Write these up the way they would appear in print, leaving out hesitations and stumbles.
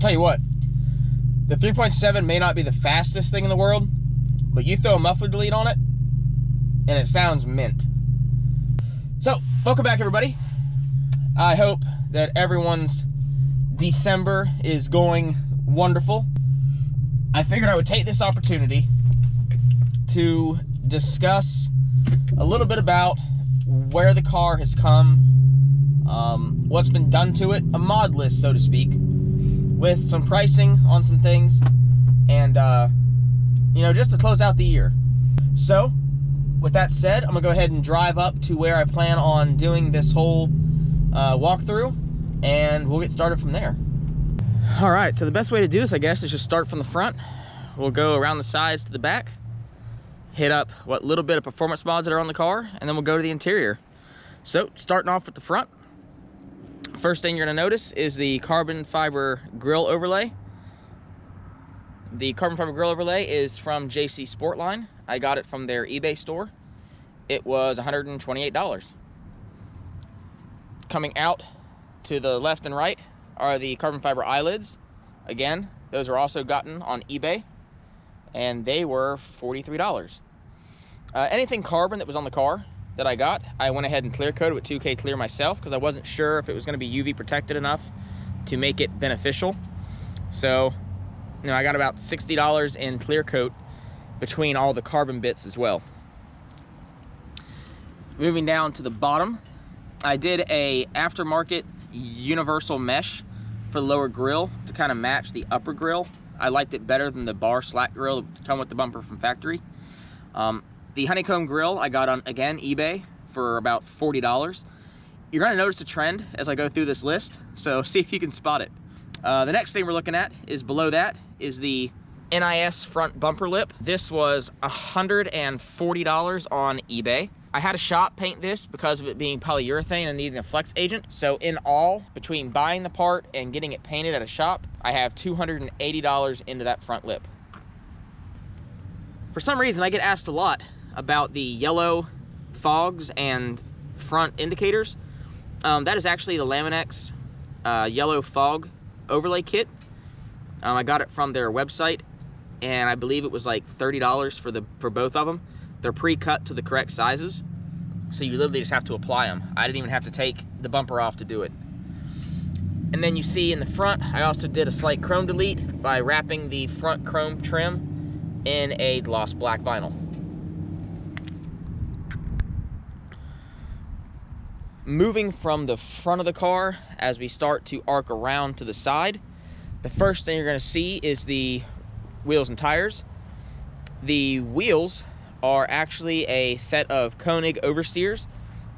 I'll tell you what, the 3.7 may not be the fastest thing in the world, but you throw a muffler delete on it, and it sounds mint. So, welcome back, everybody. I hope that everyone's December is going wonderful. I figured I would take this opportunity to discuss a little bit about where the car has come, what's been done to it, a mod list, so to speak, with some pricing on some things, and you know, just to close out the year. So, with that said, I'm gonna go ahead and drive up to where I plan on doing this whole walkthrough, and we'll get started from there. All right, so the best way to do this, I guess, is just start from the front. We'll go around the sides to the back, hit up what little bit of performance mods that are on the car, and then we'll go to the interior. So, starting off with the front, first thing you're gonna notice is the carbon fiber grille overlay. The carbon fiber grille overlay is from JCSportline. I got it from their eBay store. It was $128. Coming out to the left and right are the carbon fiber eyelids. Again, those are also gotten on eBay, and they were $43. Anything carbon that was on the car that I got, I went ahead and clear coated with 2K clear myself because I wasn't sure if it was going to be UV protected enough to make it beneficial. So, you know, I got about $60 in clear coat between all the carbon bits as well. Moving down to the bottom, I did a aftermarket universal mesh for the lower grille to kind of match the upper grille. I liked it better than the bar slack grille that come with the bumper from factory. The Honeycomb grill I got on, again, eBay for about $40. You're gonna notice a trend as I go through this list, so see if you can spot it. The next thing we're looking at is below that is the NIS Front Bumper Lip. This was $140 on eBay. I had a shop paint this because of it being polyurethane and needing a flex agent. So in all, between buying the part and getting it painted at a shop, I have $280 into that front lip. For some reason, I get asked a lot about the yellow fogs and front indicators. That is actually the Lamin-x Yellow fog overlay kit. I got it from their website, and I believe it was like $30 for both of them. They're pre-cut to the correct sizes, so you literally just have to apply them. I didn't even have to take the bumper off to do it. And then you see in the front, I also did a slight chrome delete by wrapping the front chrome trim in a gloss black vinyl. Moving from the front of the car, as we start to arc around to the side, the first thing you're gonna see is the wheels and tires. The wheels are actually a set of Koenig oversteers.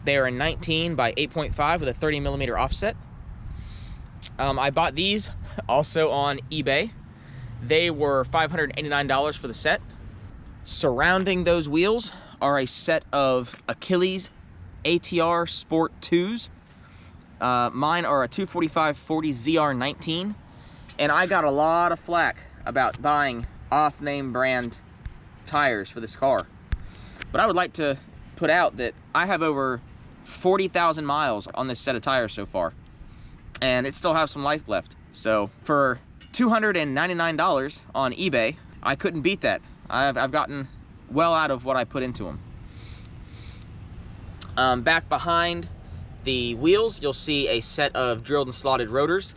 They are a 19 by 8.5 with a 30mm offset. I bought these also on eBay. They were $589 for the set. Surrounding those wheels are a set of Achilles ATR Sport 2s. Mine are a 245/40 ZR19, and I got a lot of flack about buying off-name brand tires for this car. But I would like to put out that I have over 40,000 miles on this set of tires so far, and it still has some life left. So for $299 on eBay, I couldn't beat that. I've gotten well out of what I put into them. Back behind the wheels, you'll see a set of drilled and slotted rotors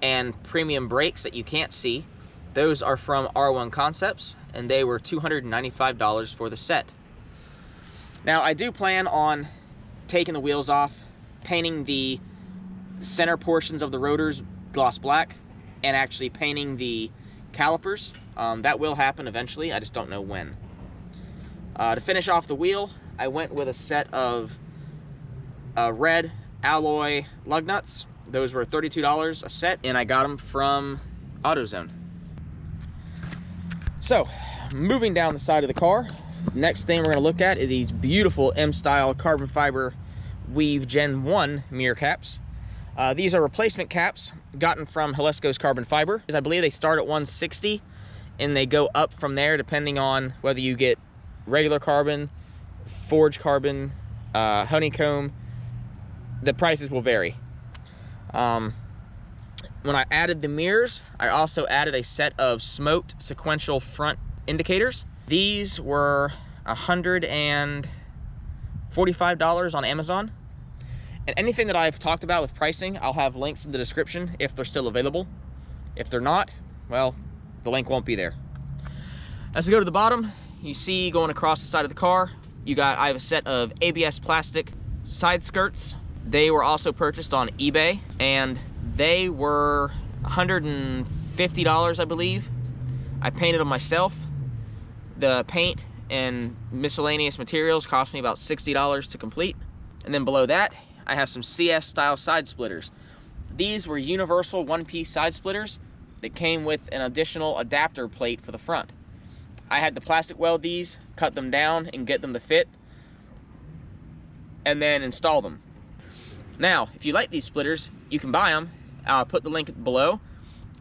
and premium brakes that you can't see. Those are from R1 Concepts, and they were $295 for the set. Now, I do plan on taking the wheels off, painting the center portions of the rotors gloss black, and actually painting the calipers. That will happen eventually, I just don't know when. To finish off the wheel, I went with a set of red alloy lug nuts. Those were $32 a set, and I got them from AutoZone. So, moving down the side of the car, next thing we're going to look at is these beautiful M-style carbon fiber weave Gen 1 mirror caps. These are replacement caps gotten from Halesco's Carbon Fiber. I believe they start at $160 and they go up from there depending on whether you get regular carbon, forged carbon, honeycomb. The prices will vary. When I added the mirrors, I also added a set of smoked sequential front indicators. These were $145 on Amazon. And anything that I've talked about with pricing, I'll have links in the description if they're still available. If they're not, well, the link won't be there. As we go to the bottom, you see going across the side of the car, I have a set of ABS plastic side skirts. They were also purchased on eBay, and they were $150, I believe. I painted them myself. The paint and miscellaneous materials cost me about $60 to complete. And then below that, I have some CS style side splitters. These were universal one-piece side splitters that came with an additional adapter plate for the front. I had to plastic weld these, cut them down, and get them to fit, and then install them. Now, if you like these splitters, you can buy them. I'll put the link below.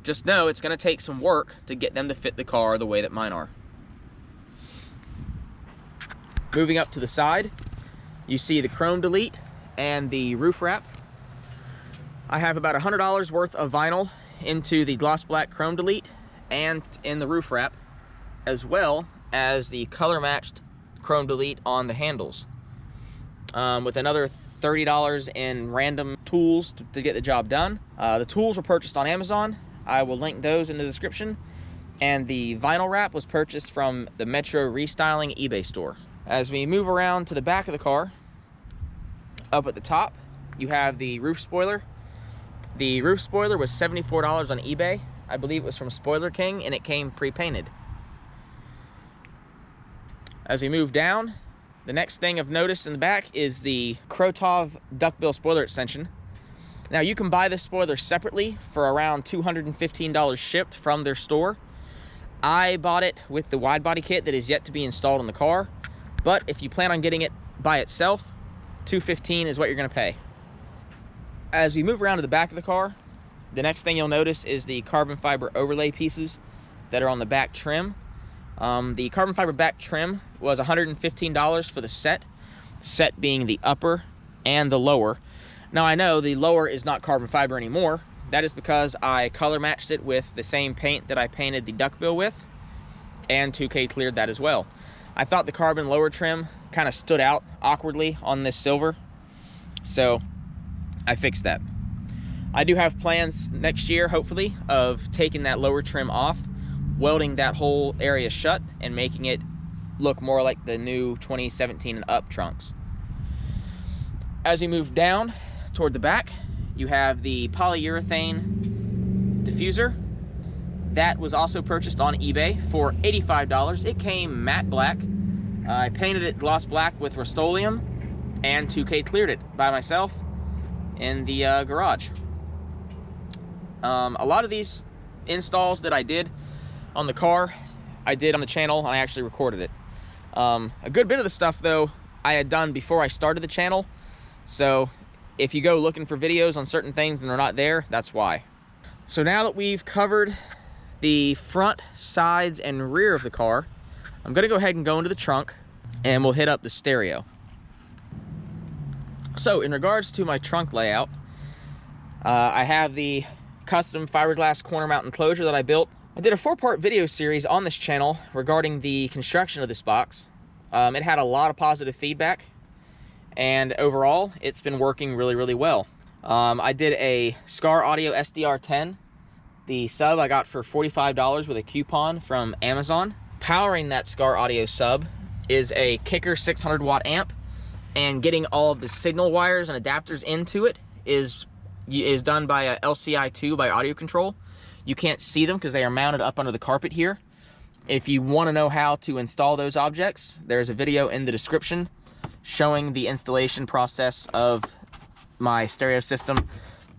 Just know it's going to take some work to get them to fit the car the way that mine are. Moving up to the side, you see the chrome delete and the roof wrap. I have about $100 worth of vinyl into the gloss black chrome delete and in the roof wrap, as well as the color matched chrome delete on the handles, with another $30 in random tools to get the job done. The tools were purchased on Amazon. I will link those in the description. And the vinyl wrap was purchased from the Metro Restyling eBay store. As we move around to the back of the car, up at the top, you have the roof spoiler. The roof spoiler was $74 on eBay. I believe it was from Spoiler King, and it came pre-painted. As we move down, the next thing of notice in the back is the Krotov Duckbill spoiler extension. Now, you can buy this spoiler separately for around $215 shipped from their store. I bought it with the wide body kit that is yet to be installed in the car, but if you plan on getting it by itself, $215 is what you're going to pay. As we move around to the back of the car, the next thing you'll notice is the carbon fiber overlay pieces that are on the back trim. The carbon fiber back trim was $115 for the set being the upper and the lower. Now, I know the lower is not carbon fiber anymore. That is because I color matched it with the same paint that I painted the Duckbill with, and 2K cleared that as well. I thought the carbon lower trim kind of stood out awkwardly on this silver, so I fixed that. I do have plans next year, hopefully, of taking that lower trim off, welding that whole area shut, and making it look more like the new 2017 and up trunks. As we move down toward the back, you have the polyurethane diffuser. That was also purchased on eBay for $85. It came matte black. I painted it gloss black with Rust-Oleum and 2K cleared it by myself in the garage. A lot of these installs that I did on the car, I did on the channel, and I actually recorded it. A good bit of the stuff, though, I had done before I started the channel, so if you go looking for videos on certain things and they're not there, that's why. So now that we've covered the front, sides, and rear of the car, I'm gonna go ahead and go into the trunk, and we'll hit up the stereo. So in regards to my trunk layout, I have the custom fiberglass corner mount enclosure that I built. I did a 4-part video series on this channel regarding the construction of this box. It had a lot of positive feedback, and overall, it's been working really, really well. I did a Scar Audio SDR10. The sub I got for $45 with a coupon from Amazon. Powering that Scar Audio sub is a Kicker 600 watt amp, and getting all of the signal wires and adapters into it is done by a LCI2 by Audio Control. You can't see them because they are mounted up under the carpet here. If you want to know how to install those objects, there's a video in the description showing the installation process of my stereo system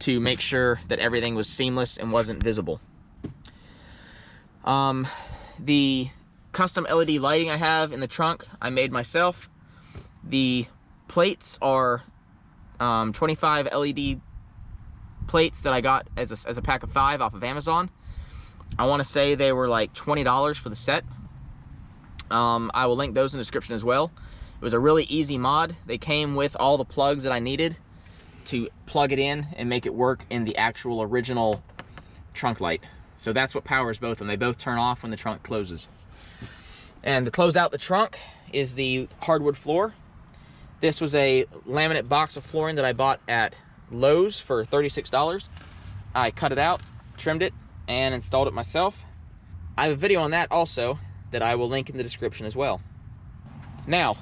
to make sure that everything was seamless and wasn't visible. The custom LED lighting I have in the trunk, I made myself. The plates are 25 LED plates that I got as a pack of 5 off of Amazon. I want to say they were like $20 for the set. I will link those in the description as well. It was a really easy mod. They came with all the plugs that I needed to plug it in and make it work in the actual original trunk light. So that's what powers both of them. They both turn off when the trunk closes. And to close out the trunk is the hardwood floor. This was a laminate box of flooring that I bought at Lowe's for $36. I cut it out, trimmed it, and installed it myself. I have a video on that also that I will link in the description as well. Now,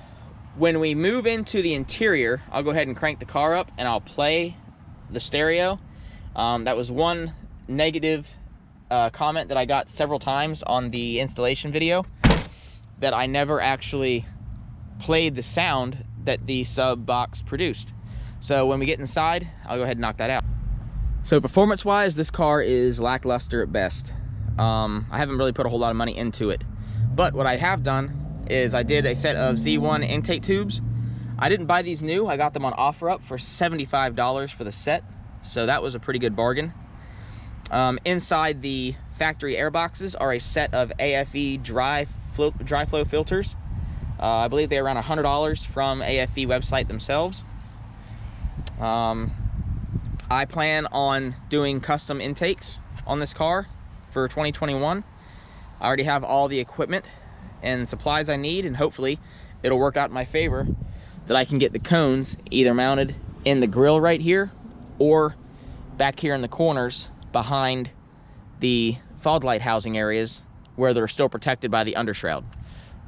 when we move into the interior, I'll go ahead and crank the car up and I'll play the stereo. That was one negative comment that I got several times on the installation video, that I never actually played the sound that the sub box produced. So when we get inside, I'll go ahead and knock that out. So performance wise, this car is lackluster at best. I haven't really put a whole lot of money into it, but what I have done is I did a set of Z1 intake tubes. I didn't buy these new, I got them on OfferUp for $75 for the set, so that was a pretty good bargain. Inside the factory air boxes are a set of AFE dry flow filters. I believe they're around $100 from AFE website themselves. I plan on doing custom intakes on this car for 2021. I already have all the equipment and supplies I need, and hopefully it'll work out in my favor that I can get the cones either mounted in the grill right here or back here in the corners behind the fog light housing areas where they're still protected by the undershroud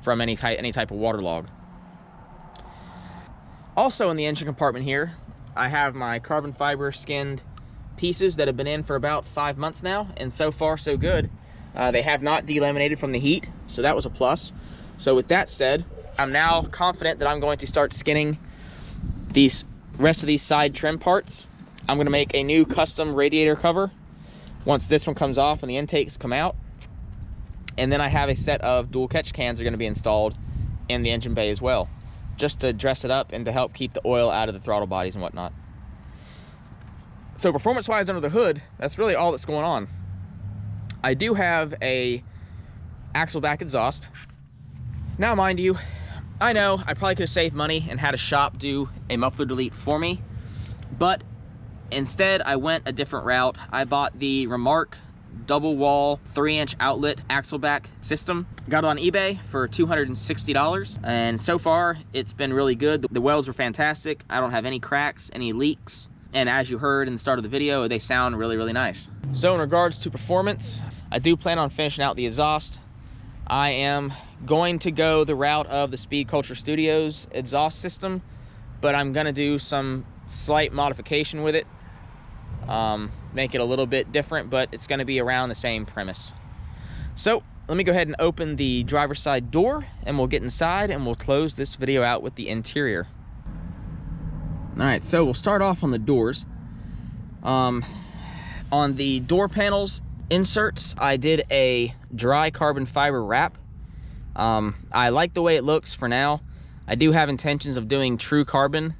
from any type of water log. Also in the engine compartment here, I have my carbon fiber skinned pieces that have been in for about 5 months now, and so far so good. They have not delaminated from the heat, so that was a plus. So with that said, I'm now confident that I'm going to start skinning these rest of these side trim parts. I'm going to make a new custom radiator cover once this one comes off and the intakes come out. And then I have a set of dual catch cans that are going to be installed in the engine bay as well, just to dress it up and to help keep the oil out of the throttle bodies and whatnot. So performance-wise under the hood, that's really all that's going on. I do have a axle back exhaust. Now mind you, I know I probably could have saved money and had a shop do a muffler delete for me, but instead I went a different route. I bought the Remark double wall 3-inch outlet axle back system. Got it on eBay for $260, and so far it's been really good. The welds were fantastic. I don't have any cracks, any leaks, and as you heard in the start of the video, they sound really, really nice. So in regards to performance, I do plan on finishing out the exhaust. I am going to go the route of the Speed Culture Studios exhaust system, but I'm gonna do some slight modification with it. Make it a little bit different, but it's gonna be around the same premise. So let me go ahead and open the driver's side door and we'll get inside and we'll close this video out with the interior. All right, so we'll start off on the doors. On the door panels inserts, I did a dry carbon fiber wrap. I like the way it looks for now. I do have intentions of doing true carbon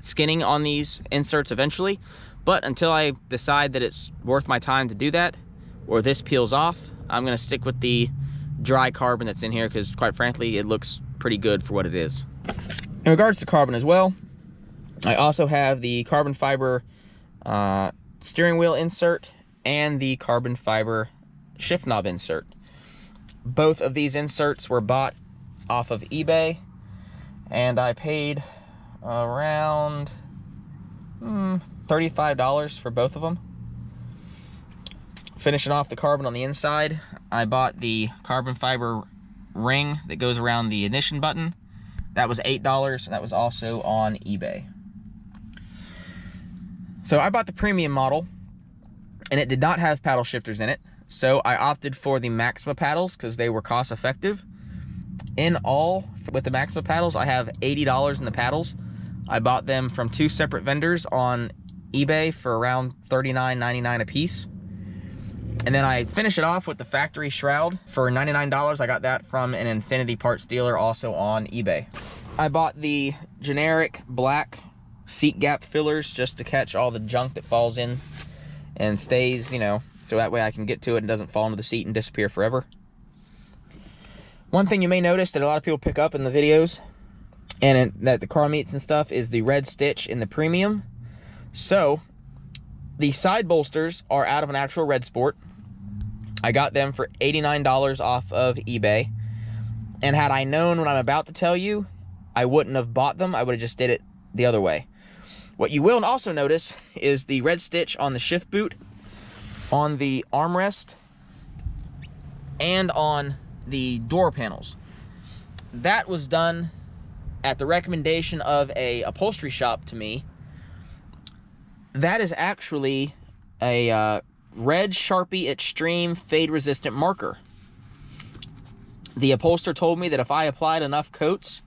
skinning on these inserts eventually, but until I decide that it's worth my time to do that, or this peels off, I'm gonna stick with the dry carbon that's in here because quite frankly, it looks pretty good for what it is. In regards to carbon as well, I also have the carbon fiber steering wheel insert and the carbon fiber shift knob insert. Both of these inserts were bought off of eBay, and I paid around $35 for both of them. Finishing off the carbon on the inside, I bought the carbon fiber ring that goes around the ignition button. That was $8, and that was also on eBay. So I bought the premium model, and it did not have paddle shifters in it, so I opted for the Maxima paddles because they were cost effective. In all, with the Maxima paddles, I have $80 in the paddles. I bought them from 2 separate vendors on eBay for around $39.99 a piece. And then I finish it off with the factory shroud for $99. I got that from an Infiniti parts dealer also on eBay. I bought the generic black seat gap fillers just to catch all the junk that falls in and stays, you know, so that way I can get to it and doesn't fall into the seat and disappear forever. One thing you may notice that a lot of people pick up in the videos and that the car meets and stuff is the red stitch in the premium. So The side bolsters are out of an actual Red Sport. I got them for $89 off of eBay. And had I known what I'm about to tell you, I wouldn't have bought them. I would have just did it the other way. What you will also notice is the red stitch on the shift boot, on the armrest, and on the door panels. That was done at the recommendation of a upholstery shop to me. That is actually a red Sharpie Extreme fade resistant marker. The upholsterer told me that if I applied enough coats,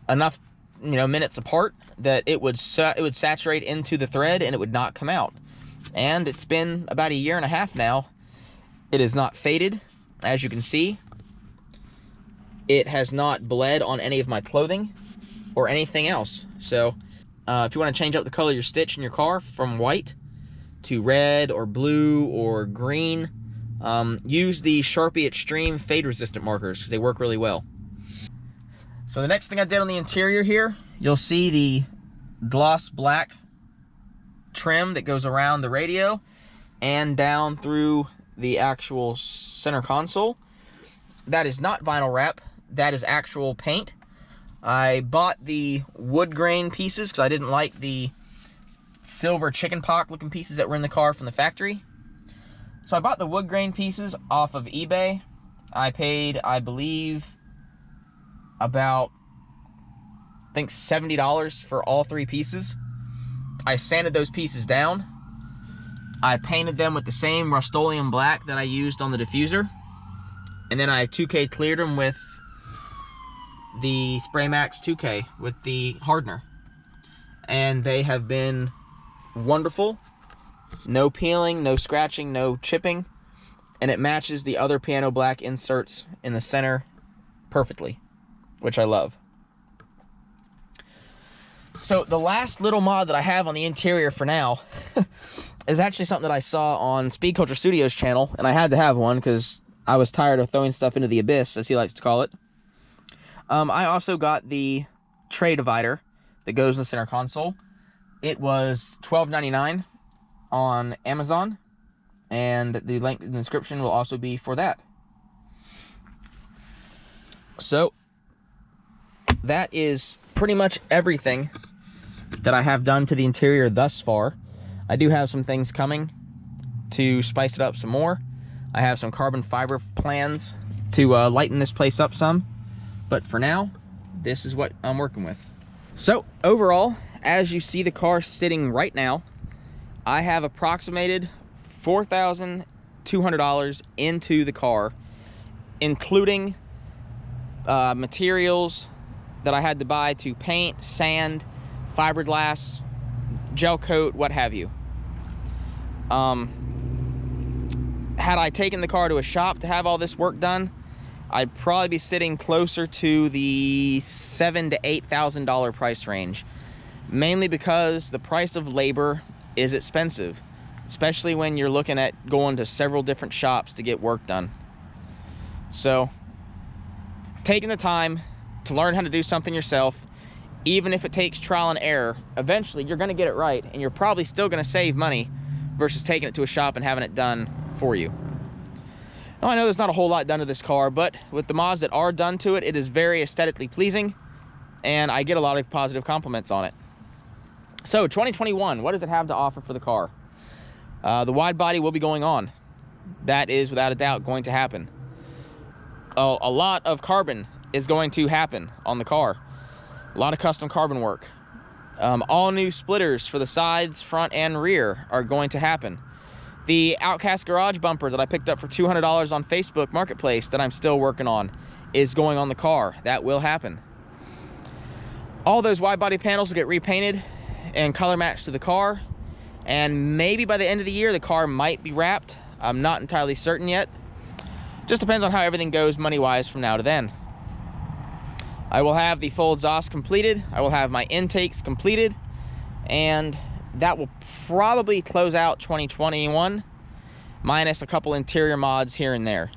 enough minutes apart, that it would saturate into the thread and it would not come out. And it's been about 1.5 years now. It is not faded, as you can see. It has not bled on any of my clothing or anything else. So if you want to change up the color of your stitch in your car from white to red or blue or green, use the Sharpie Extreme fade resistant markers because they work really well. So the next thing I did on the interior here, you'll see the gloss black trim that goes around the radio and down through the actual center console. That is not vinyl wrap, that is actual paint. I bought the wood grain pieces because I didn't like the silver chicken pox looking pieces that were in the car from the factory. So I bought the wood grain pieces off of eBay. I paid, I believe, about, I think, $70 for all 3 pieces. I sanded those pieces down. I painted them with the same Rust-Oleum black that I used on the diffuser. And then I 2K cleared them with the Spray Max 2K with the hardener. And they have been wonderful. No peeling, no scratching, no chipping. And it matches the other piano black inserts in the center perfectly, which I love. So the last little mod that I have on the interior for now is actually something that I saw on Speed Culture Studios channel, and I had to have one because I was tired of throwing stuff into the abyss, as he likes to call it. I also got the tray divider that goes in the center console. It was $12.99 on Amazon, and the link in the description will also be for that. So that is pretty much everything that I have done to the interior thus far. I do have some things coming to spice it up some more. I have some carbon fiber plans to lighten this place up some. But for now, this is what I'm working with. So overall, as you see the car sitting right now, I have approximated $4,200 into the car, including materials that I had to buy to paint, sand, fiberglass, gel coat, what have you. Had I taken the car to a shop to have all this work done, I'd probably be sitting closer to the $7,000 to $8,000 price range, mainly because the price of labor is expensive, especially when you're looking at going to several different shops to get work done. So taking the time to learn how to do something yourself, even if it takes trial and error, eventually you're going to get it right, and you're probably still going to save money versus taking it to a shop and having it done for you. Now, I know there's not a whole lot done to this car, but with the mods that are done to it, it is very aesthetically pleasing, and I get a lot of positive compliments on it. So 2021, what does it have to offer for the car? The wide body will be going on. That is without a doubt going to happen. A lot of carbon is going to happen on the car. A lot of custom carbon work. All new splitters for the sides, front, and rear are going to happen. The Outcast garage bumper that I picked up for $200 on Facebook Marketplace that I'm still working on is going on the car. That will happen. All those wide body panels will get repainted and color matched to the car. And maybe by the end of the year, the car might be wrapped. I'm not entirely certain yet. Just depends on how everything goes money-wise from now to then. I will have the full exhaust completed. I will have my intakes completed. And that will probably close out 2021, minus a couple interior mods here and there.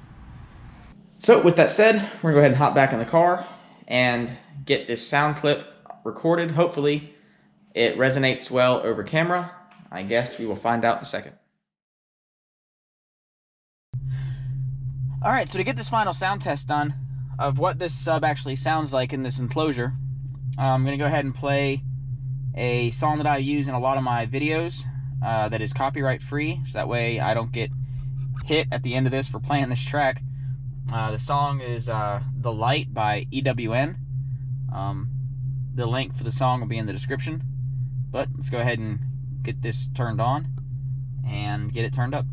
So with that said, we're gonna go ahead and hop back in the car and get this sound clip recorded. Hopefully it resonates well over camera. I guess we will find out in a second. Alright, so to get this final sound test done of what this sub actually sounds like in this enclosure, I'm going to go ahead and play a song that I use in a lot of my videos that is copyright free, so that way I don't get hit at the end of this for playing this track. The song is The Light by EWN. The link for the song will be in the description. But let's go ahead and get this turned on and get it turned up.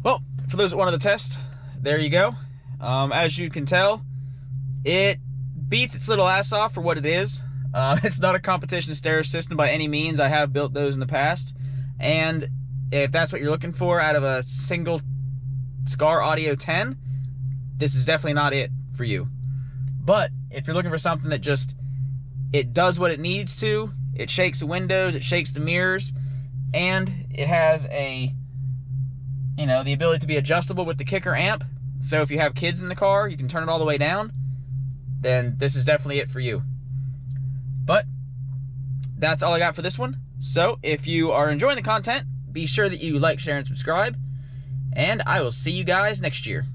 Well, for those that wanted the test, there you go. As you can tell, it beats its little ass off for what it is. It's not a competition stereo system by any means. I have built those in the past. And if that's what you're looking for out of a single Scar Audio 10, this is definitely not it for you. But if you're looking for something that just, it does what it needs to, it shakes the windows, it shakes the mirrors, and it has a, you know, the ability to be adjustable with the kicker amp. So if you have kids in the car, you can turn it all the way down, then this is definitely it for you. But that's all I got for this one. So if you are enjoying the content, be sure that you like, share, and subscribe. And I will see you guys next year.